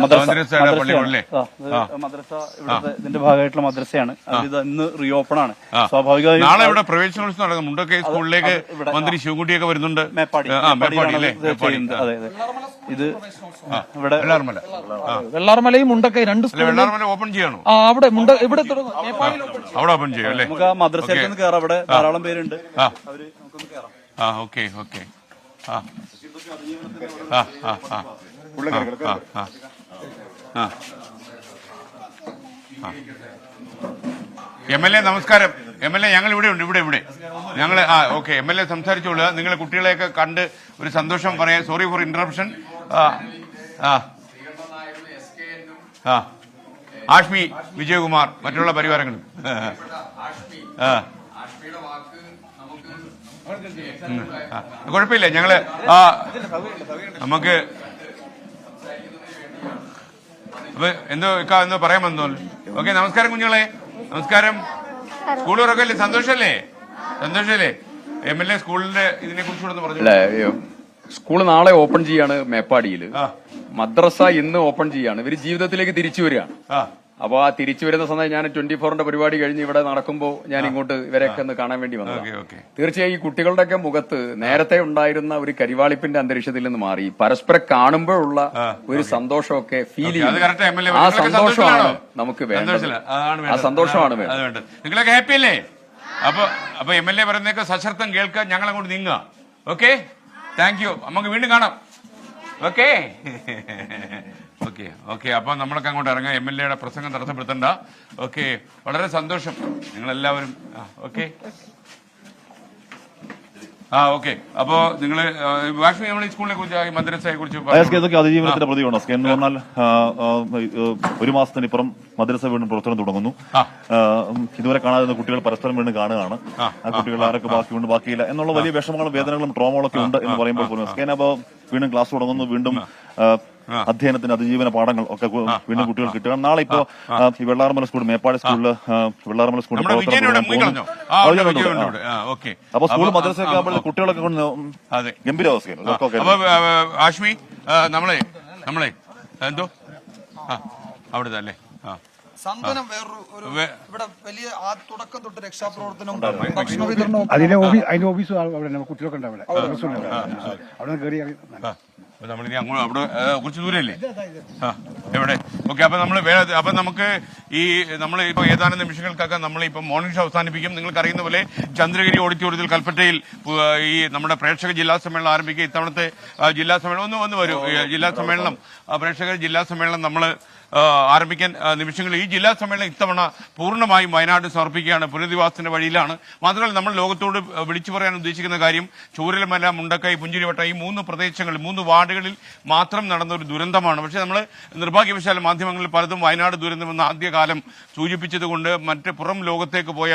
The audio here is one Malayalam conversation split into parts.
മദ്രസ ഇവിടുത്തെ ഇതിന്റെ ഭാഗമായിട്ടുള്ള മദ്രസയാണ്. ഇത് ഇന്ന് റീഓപ്പൺ ആണ്. സ്വാഭാവികമായും നാളെ ഇവിടെ പ്രവേശനോത്സവം നടക്കും. മുണ്ടൊക്കെ സ്കൂളിലേക്ക് മന്ത്രി ശിവൻകുട്ടിയൊക്കെ വരുന്നുണ്ട്. മേപ്പാടി അതെ അതെ. ഇത് ഇവിടെ വെള്ളാർമലയും മുണ്ടൊക്കെ രണ്ട് വെള്ളാർമല ഓപ്പൺ ചെയ്യണോ? അവിടെ മുണ്ട ഇവിടെ അവിടെ ഓപ്പൺ ചെയ്യും അല്ലേ? നമുക്ക് ആ മദ്രസയിൽ നിന്ന് കയറാം. അവിടെ ധാരാളം പേരുണ്ട്. അവര് നമുക്കൊന്ന് കയറാം. Okay okay. MLA നമസ്കാരം. MLA ഞങ്ങൾ ഇവിടെ ഉണ്ട്. ഇവിടെ ഞങ്ങൾ ഓക്കെ. MLA സംസാരിച്ചോളുക. നിങ്ങളെ കുട്ടികളെയൊക്കെ കണ്ട് ഒരു സന്തോഷം പറയാം. Sorry for interruption. Ashmi, Vijayakumar, മറ്റുള്ള പരിവാരങ്ങളും കുഴപ്പമില്ല. ഞങ്ങള് നമുക്ക് എന്തോ പറയാൻ വന്നോളൂ. ഓക്കെ. നമസ്കാരം കുഞ്ഞുങ്ങളെ. നമസ്കാരം. സ്കൂൾ തുറക്കല്ലേ? സന്തോഷല്ലേ? MLA സ്കൂളിന്റെ ഇതിനെ കുറിച്ചുകൂടെ പറഞ്ഞു. സ്കൂൾ നാളെ ഓപ്പൺ ചെയ്യാണ് മേപ്പാടിയിൽ. മദ്രസ ഇന്ന് ഓപ്പൺ ചെയ്യാണ്. ഇവര് ജീവിതത്തിലേക്ക് തിരിച്ചു വരികയാണ്. അപ്പൊ ആ തിരിച്ചു വരുന്ന സമയം ഞാൻ 24ന്റെ പരിപാടി കഴിഞ്ഞ് ഇവിടെ നടക്കുമ്പോൾ ഞാൻ ഇങ്ങോട്ട് ഇവരെയൊക്കെ ഒന്ന് കാണാൻ വേണ്ടി വന്നു. തീർച്ചയായും ഈ കുട്ടികളുടെയൊക്കെ മുഖത്ത് നേരത്തെ ഉണ്ടായിരുന്ന ഒരു കരിവാളിപ്പിന്റെ അന്തരീക്ഷത്തിൽ നിന്ന് മാറി പരസ്പരം കാണുമ്പോഴുള്ള ഒരു സന്തോഷമൊക്കെ ഫീൽ ചെയ്യും. ആ സന്തോഷമാണ് നമുക്ക് വേണ്ടത്. ആ സന്തോഷമാണ് വേണ്ടത്. നിങ്ങളൊക്കെ ഹാപ്പി അല്ലേ? അപ്പൊ MLA പറയുന്നതൊക്കെ സശക്തം കേൾക്കാൻ ഞങ്ങൾ അങ്ങോട്ട് നീങ്ങുക. ഓക്കെ. Thank you. നമുക്ക് വീണ്ടും കാണാം. Okay okay okay. അപ്പൊ നമ്മളൊക്കെ അങ്ങോട്ട് ഇറങ്ങാം. MLA പ്രസംഗം തടസ്സപ്പെടുത്തണ്ട. ഓക്കെ. വളരെ സന്തോഷം നിങ്ങളെല്ലാവരും. Okay okay. അപ്പോ നിങ്ങള് നമ്മൾ ഈ സ്കൂളിനെ കുറിച്ച് മദ്രസയെ കുറിച്ച് അതിജീവനത്തിന്റെ പ്രതികരണം എന്ന് പറഞ്ഞാൽ 1 മാസത്തിനിപ്പുറം മദ്രസ വീണ്ടും പ്രവർത്തനം തുടങ്ങുന്നു. ഇതുവരെ കാണാതെ കുട്ടികൾ പരസ്പരം വീണ്ടും കാണുകയാണ്. ആ കുട്ടികൾ ആരൊക്കെ ബാക്കിയില്ല എന്നുള്ള വലിയ വിഷമങ്ങളും വേദനകളും ട്രോമകളൊക്കെ ഉണ്ട് എന്ന് പറയുമ്പോൾ പോലും വീണ്ടും ക്ലാസ് തുടങ്ങുന്നു. വീണ്ടും അധ്യയനത്തിന് അതിജീവന പാഠങ്ങൾ ഒക്കെ വീണ്ടും കുട്ടികൾ കിട്ടുക. നാളെ ഇപ്പോ ഈ വെള്ളാർമല സ്കൂൾ, മേപ്പാടി സ്കൂളില് വെള്ളാർമല സ്കൂളിൽ അപ്പൊ സ്കൂൾ മദ്രസയൊക്കെ ആകുമ്പോൾ കുട്ടികളൊക്കെ കൊണ്ട് ഗംഭീരാവസ്ഥയാണ്. ആഷ്മി, നമ്മളെ എന്തോ അവിടുത്തെ അല്ലേ സാന്ത്വനം വേറൊരു ഇവിടെ വലിയ തുടക്കം തൊട്ട് രക്ഷാപ്രവർത്തനം ഭക്ഷണ വിതരണം അതിന്റെ ഓഫീസ് കുട്ടികളൊക്കെ ഉണ്ട്. അവിടെ കയറി നമ്മളിനി അങ്ങോട്ട് അവിടെ കുറച്ച് ദൂരല്ലേ? എവിടെ? ഓക്കെ. അപ്പൊ നമുക്ക് ഇപ്പൊ ഏതാനും നിമിഷങ്ങൾക്കൊക്കെ നമ്മളിപ്പോ മോർണിംഗ് ഷോ അവസാനിപ്പിക്കും. നിങ്ങൾക്ക് അറിയുന്ന പോലെ ചന്ദ്രഗിരി ഓഡിറ്റോറിയത്തിൽ കൽപ്പറ്റയിൽ ഈ നമ്മുടെ പ്രേക്ഷക ജില്ലാ സമ്മേളനം ആരംഭിക്കുക. ഇത്തവണത്തെ ജില്ലാ സമ്മേളനം ഒന്ന് വരൂ. ജില്ലാ സമ്മേളനം, പ്രേക്ഷകർ ജില്ലാ സമ്മേളനം നമ്മൾ ആരംഭിക്കാൻ നിമിഷങ്ങൾ. ഈ ജില്ലാ സമ്മേളനം ഇത്തവണ പൂർണ്ണമായും വയനാട് സമർപ്പിക്കുകയാണ്. പുനരധിവാസത്തിന്റെ വഴിയിലാണ്. മാത്രമല്ല നമ്മൾ ലോകത്തോട് വിളിച്ചു പറയാൻ ഉദ്ദേശിക്കുന്ന കാര്യം ചൂരൽമല, മുണ്ടക്കൈ, പുഞ്ചിരിവട്ടം ഈ 3 പ്രദേശങ്ങളിൽ 3 വാർഡുകളിൽ മാത്രം നടന്ന ഒരു ദുരന്തമാണ്. പക്ഷെ നമ്മൾ നിർഭാഗ്യവശാൽ മാധ്യമങ്ങളിൽ പലതും വയനാട് ദുരന്തമെന്ന് ആദ്യകാലം സൂചിപ്പിച്ചതുകൊണ്ട് മറ്റ് പുറം ലോകത്തേക്ക് പോയ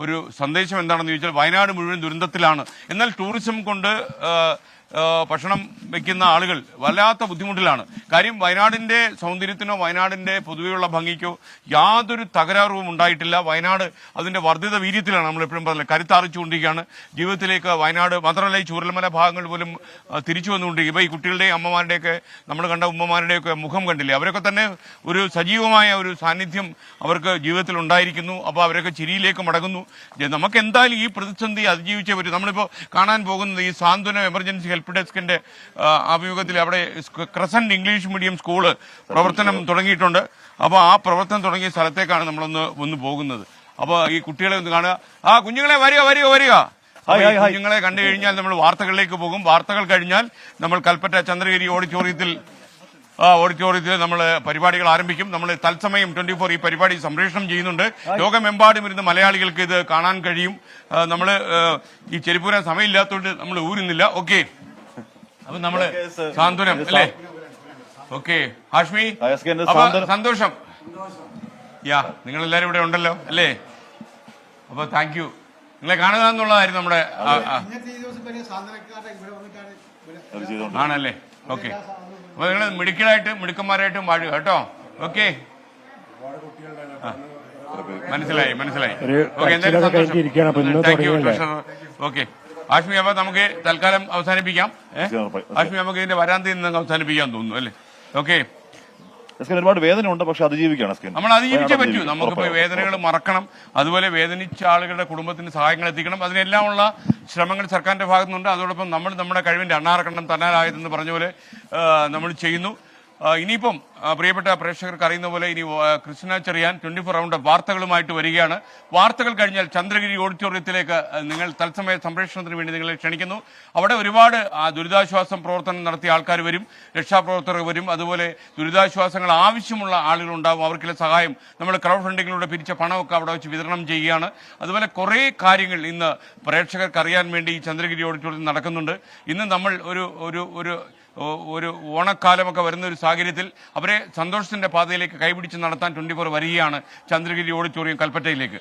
ഒരു സന്ദേശം എന്താണെന്ന് ചോദിച്ചാൽ വയനാട് മുഴുവൻ ദുരന്തത്തിലാണ്. എന്നാൽ ടൂറിസം കൊണ്ട് ഭക്ഷണം വയ്ക്കുന്ന ആളുകൾ വല്ലാത്ത ബുദ്ധിമുട്ടിലാണ്. കാര്യം വയനാടിന്റെ സൗന്ദര്യത്തിനോ വയനാടിന്റെ പൊതുവെയുള്ള ഭംഗിക്കോ യാതൊരു തകരാറും ഉണ്ടായിട്ടില്ല. വയനാട് അതിന്റെ വർദ്ധിത വീര്യത്തിലാണ്. നമ്മളെപ്പോഴും പറഞ്ഞത് കരുത്താറിച്ചുകൊണ്ടിരിക്കുകയാണ് ജീവിതത്തിലേക്ക് വയനാട്. മാത്രമല്ല ഈ ചൂരൽമല ഭാഗങ്ങൾ പോലും തിരിച്ചു വന്നുകൊണ്ടിരിക്കും. ഇപ്പൊ ഈ കുട്ടികളുടെയും അമ്മമാരുടെയൊക്കെ നമ്മൾ കണ്ട ഉമ്മമാരുടെയൊക്കെ മുഖം കണ്ടില്ലേ? അവരൊക്കെ തന്നെ ഒരു സജീവമായ ഒരു സാന്നിധ്യം അവർക്ക് ജീവിതത്തിൽ ഉണ്ടായിരിക്കുന്നു. അപ്പോൾ അവരൊക്കെ ചിരിയിലേക്ക് മടങ്ങുന്നു. നമുക്ക് എന്തായാലും ഈ പ്രതിസന്ധി അതിജീവിച്ചേ പറ്റും. നമ്മളിപ്പോൾ കാണാൻ പോകുന്നത് ഈ സാന്ത്വനം എമർജൻസി ഹെൽപ്പ് ഡെസ്കിന്റെ ആഭിമുഖ്യത്തിൽ അവിടെ ക്രസന്റ് ഇംഗ്ലീഷ് മീഡിയം സ്കൂള് പ്രവർത്തനം തുടങ്ങിയിട്ടുണ്ട്. അപ്പോൾ ആ പ്രവർത്തനം തുടങ്ങിയ സ്ഥലത്തേക്കാണ് നമ്മളൊന്ന് പോകുന്നത്. അപ്പോൾ ഈ കുട്ടികളെ ഒന്ന് കാണുക. കുഞ്ഞുങ്ങളെ വരിക. കുഞ്ഞുങ്ങളെ കണ്ടു കഴിഞ്ഞാൽ നമ്മൾ വാർത്തകളിലേക്ക് പോകും. വാർത്തകൾ കഴിഞ്ഞാൽ നമ്മൾ കൽപ്പറ്റ ചന്ദ്രഗിരി ഓഡിറ്റോറിയത്തിൽ നമ്മൾ പരിപാടികൾ ആരംഭിക്കും. നമ്മൾ തത്സമയം 24 ഈ പരിപാടി സംപ്രേഷണം ചെയ്യുന്നുണ്ട്. ലോകമെമ്പാടും ഇരുന്ന് മലയാളികൾക്ക് ഇത് കാണാൻ കഴിയും. നമ്മൾ ഈ ചെരുപ്പൂരാൻ സമയമില്ലാത്തതുകൊണ്ട് നമ്മൾ ഊരുന്നില്ല. ഓക്കെ. അപ്പൊ നമ്മള് സാന്ത്വനം അല്ലേ? ഓക്കെ. ഹാഷ്മി, സന്തോഷം. നിങ്ങൾ എല്ലാരും ഇവിടെ ഉണ്ടല്ലോ അല്ലേ? അപ്പൊ താങ്ക് യു. നിങ്ങളെ കാണുക എന്നുള്ളതായിരുന്നു നമ്മുടെ ആണല്ലേ? ഓക്കെ. അപ്പൊ നിങ്ങൾ മിടുക്കന്മാരായിട്ടും വാഴുക കേട്ടോ. ഓക്കെ. മനസ്സിലായി. ഓക്കെ. എന്തായാലും താങ്ക് യു. ഓക്കെ. ആഷ്മി, അപ്പൊ നമുക്ക് തൽക്കാലം അവസാനിപ്പിക്കാം. ആഷ്മി, നമുക്ക് ഇതിന്റെ വരാന്തയിൽ നിന്ന് അവസാനിപ്പിക്കാൻ തോന്നുന്നു അല്ലേ? ഓക്കെ. സ്കെൻ ഒരുപാട് വേദനയുണ്ട്, പക്ഷെ അതിജീവിക്കുകയാണ് സ്കെൻ. നമ്മൾ അതിജീവിച്ചേ പറ്റൂ. നമുക്കിപ്പോൾ വേദനകൾ മറക്കണം, അതുപോലെ വേദനിച്ച ആളുകളുടെ കുടുംബത്തിന് സഹായങ്ങൾ എത്തിക്കണം. അതിനെല്ലാമുള്ള ശ്രമങ്ങൾ സർക്കാരിന്റെ ഭാഗത്തുനിന്നുണ്ട്. അതോടൊപ്പം നമ്മൾ നമ്മുടെ കഴിവിന്റെ അണ്ണാറക്കണ്ണം തന്നാലായതെന്ന് പറഞ്ഞ പോലെ നമ്മൾ ചെയ്യുന്നു. ഇനിയിപ്പം പ്രിയപ്പെട്ട പ്രേക്ഷകർക്ക് അറിയുന്ന പോലെ ഇനി കൃഷ്ണ ചെറിയാൻ 24 റൗണ്ട് വാർത്തകളുമായിട്ട് വരികയാണ്. വാർത്തകൾ കഴിഞ്ഞാൽ ചന്ദ്രഗിരി ഓഡിറ്റോറിയത്തിലേക്ക് നിങ്ങൾ തത്സമയ സംപ്രേഷണത്തിന് വേണ്ടി നിങ്ങളെ ക്ഷണിക്കുന്നു. അവിടെ ഒരുപാട് ദുരിതാശ്വാസം പ്രവർത്തനം നടത്തിയ ആൾക്കാർ വരും, രക്ഷാപ്രവർത്തകർ വരും, അതുപോലെ ദുരിതാശ്വാസങ്ങൾ ആവശ്യമുള്ള ആളുകളുണ്ടാകും. അവർക്കുള്ള സഹായം നമ്മൾ ക്രൗഡ് ഫണ്ടിങ്ങിലൂടെ പിരിച്ച പണമൊക്കെ അവിടെ വെച്ച് വിതരണം ചെയ്യുകയാണ്. അതുപോലെ കുറേ കാര്യങ്ങൾ ഇന്ന് പ്രേക്ഷകർക്ക് അറിയാൻ വേണ്ടി ഈ ചന്ദ്രഗിരി ഓഡിറ്റോറിയത്തിൽ നടക്കുന്നുണ്ട്. ഇന്ന് നമ്മൾ ഒരു ഓണക്കാലമൊക്കെ വരുന്ന ഒരു സാഹചര്യത്തിൽ അവരെ സന്തോഷത്തിന്റെ പാതയിലേക്ക് കൈപിടിച്ച് നടത്താൻ 24 വരികയാണ് ചന്ദ്രഗിരി ഓഡിറ്റോറിയം കൽപ്പറ്റയിലേക്ക്.